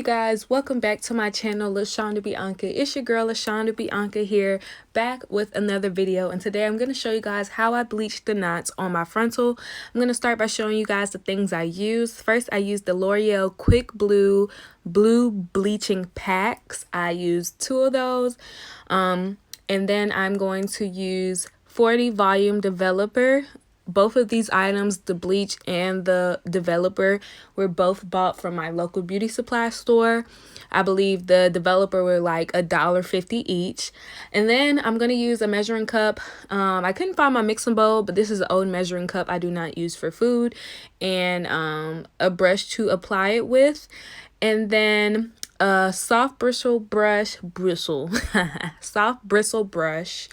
you guys? Welcome back to my channel, LaShonda Bianca. It's your girl LaShonda Bianca here, back with another video. And today I'm going to show you guys how I bleached the knots on my frontal. I'm going to start by showing you guys the things I use. First, I used the L'Oreal Quick Blue bleaching packs. I used 2 of those. And then I'm going to use 40 volume developer. Both of these items, the bleach and the developer, were both bought from my local beauty supply store. I believe the developer were like $1.50 each. And then I'm going to use a measuring cup. I couldn't find my mixing bowl, but this is an old measuring cup I do not use for food. And a brush to apply it with. And then a soft bristle brush, soft bristle brush,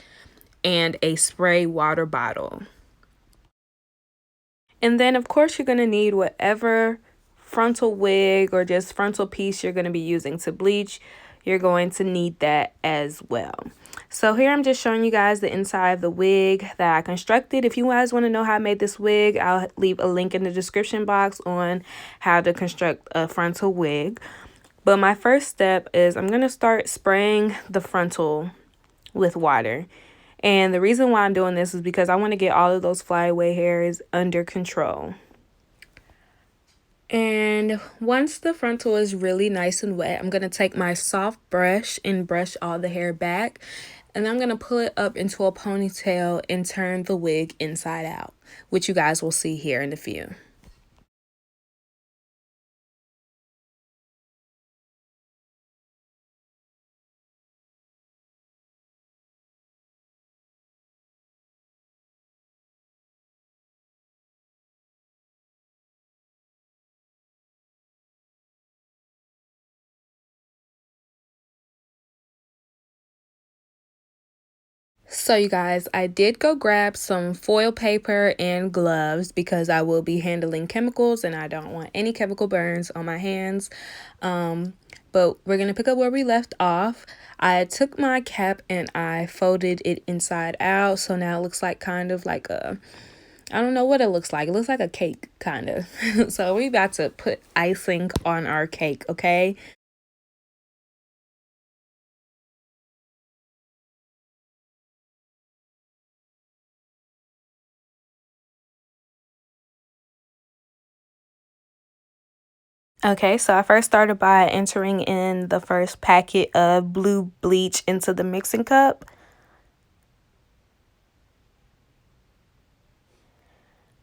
and a spray water bottle. And then, of course, you're going to need whatever frontal wig or just frontal piece you're going to be using to bleach. You're going to need that as well. So here I'm just showing you guys the inside of the wig that I constructed. If you guys want to know how I made this wig, I'll leave a link in the description box on how to construct a frontal wig. But my first step is I'm going to start spraying the frontal with water. And the reason why I'm doing this is because I want to get all of those flyaway hairs under control. And once the frontal is really nice and wet, I'm going to take my soft brush and brush all the hair back. And I'm going to pull it up into a ponytail and turn the wig inside out, which you guys will see here in a few. So you guys, I did go grab some foil paper and gloves because I will be handling chemicals and I don't want any chemical burns on my hands. But we're going to pick up where we left off. I took my cap and I folded it inside out. So now it looks like kind of like a, I don't know what it looks like. It looks like a cake kind of. So we about to put icing on our cake, okay? Okay, so I first started by entering in the first packet of blue bleach into the mixing cup.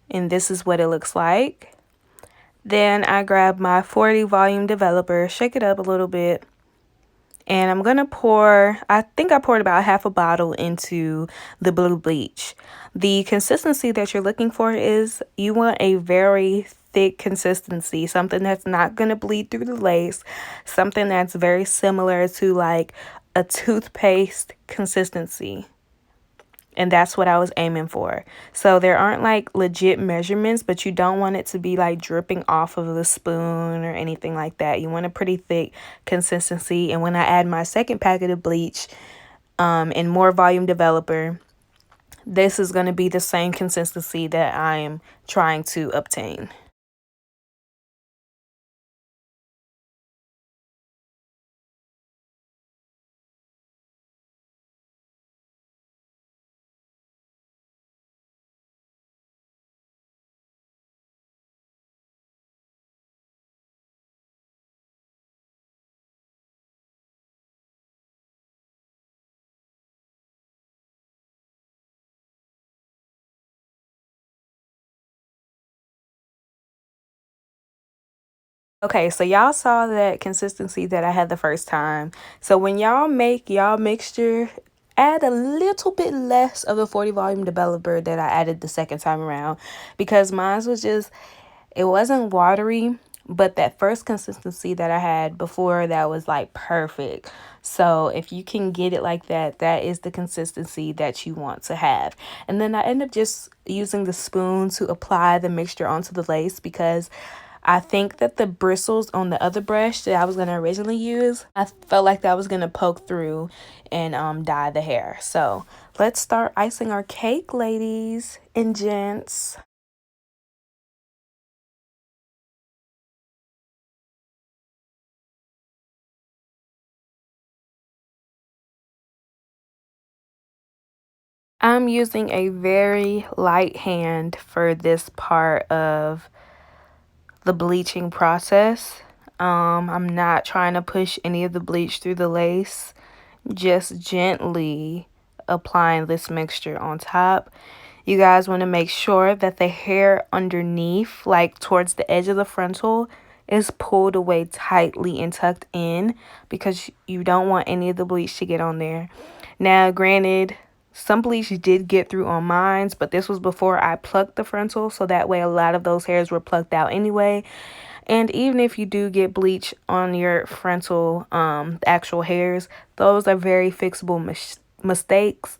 And this is what it looks like. Then I grab my 40 volume developer, shake it up a little bit. And I'm going to pour, I think I poured about half a bottle into the blue bleach. The consistency that you're looking for is you want a very thick consistency, something that's not going to bleed through the lace, something that's very similar to like a toothpaste consistency. And that's what I was aiming for. So there aren't like legit measurements, but you don't want it to be like dripping off of the spoon or anything like that. You want a pretty thick consistency. And when I add my second packet of bleach and more volume developer, this is going to be the same consistency that I am trying to obtain. Okay, so y'all saw that consistency that I had the first time. So when y'all make y'all mixture, add a little bit less of the 40 volume developer that I added the second time around, because mine was just, it wasn't watery, but that first consistency that I had before, that was like perfect. So if you can get it like that, that is the consistency that you want to have. And then I end up just using the spoon to apply the mixture onto the lace, because I think that the bristles on the other brush that I was going to originally use, I felt like that was going to poke through and dye the hair. So let's start icing our cake, ladies and gents. I'm using a very light hand for this part of the bleaching process. I'm not trying to push any of the bleach through the lace, just gently applying this mixture on top. You guys want to make sure that the hair underneath, like towards the edge of the frontal, is pulled away tightly and tucked in because you don't want any of the bleach to get on there. Now, granted, some bleach did get through on mine, but this was before I plucked the frontal, so that way a lot of those hairs were plucked out anyway. And even if you do get bleach on your frontal actual hairs, those are very fixable mistakes.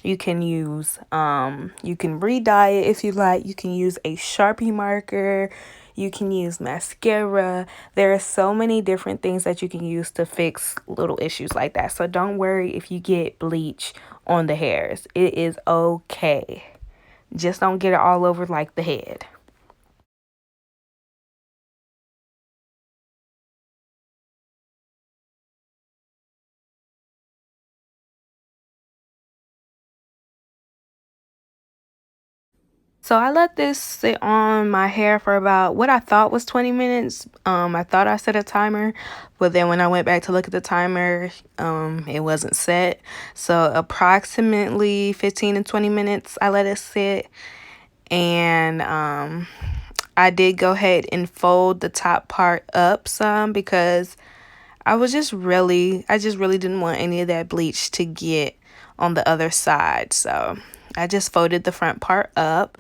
You can use you can re-dye it if you like. You can use a Sharpie marker. You can use mascara. There are so many different things that you can use to fix little issues like that. So don't worry if you get bleach on the hairs. It is okay. Just don't get it all over like the head. So I let this sit on my hair for about what I thought was 20 minutes. I thought I set a timer, but then when I went back to look at the timer, it wasn't set. So approximately 15 to 20 minutes I let it sit. And I did go ahead and fold the top part up some because I just really didn't want any of that bleach to get on the other side. So I just folded the front part up.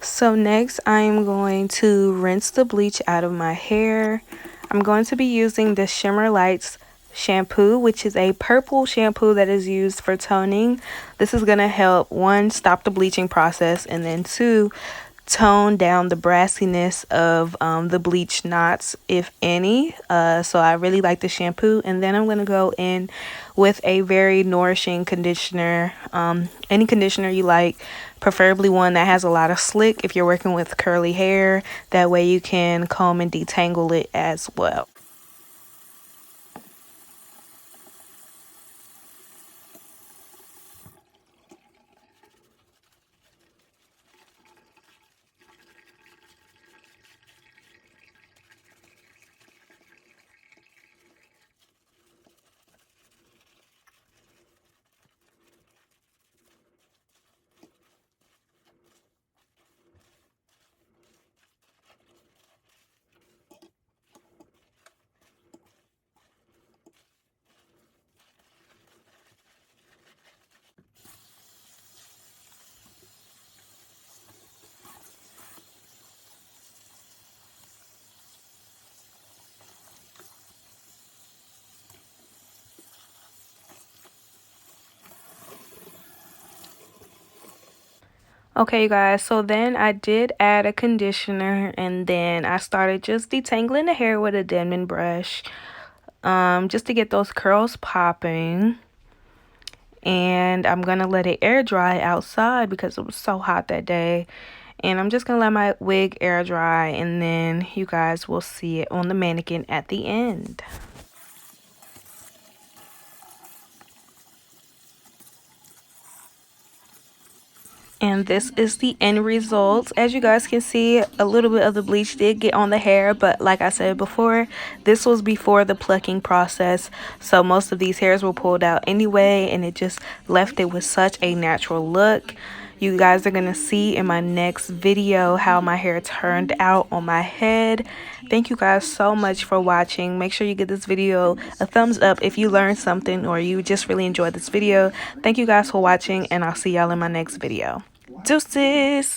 So next I'm going to rinse the bleach out of my hair. I'm going to be using the Shimmer Lights shampoo, which is a purple shampoo that is used for toning. This is going to help, one, stop the bleaching process, and then two, tone down the brassiness of the bleach knots, if any. So I really like the shampoo. And then I'm going to go in with a very nourishing conditioner, any conditioner you like, preferably one that has a lot of slick if you're working with curly hair. That way you can comb and detangle it as well. Okay, you guys, so then I did add a conditioner, and then I started just detangling the hair with a Denman brush, just to get those curls popping. And I'm gonna let it air dry outside because it was so hot that day. And I'm just gonna let my wig air dry, and then you guys will see it on the mannequin at the end. And this is the end result. As you guys can see, a little bit of the bleach did get on the hair, but like I said before, this was before the plucking process, so most of these hairs were pulled out anyway, and it just left it with such a natural look. You guys are gonna see in my next video how my hair turned out on my head. Thank you guys so much for watching. Make sure you give this video a thumbs up if you learned something or you just really enjoyed this video. Thank you guys for watching, and I'll see y'all in my next video. Deuces!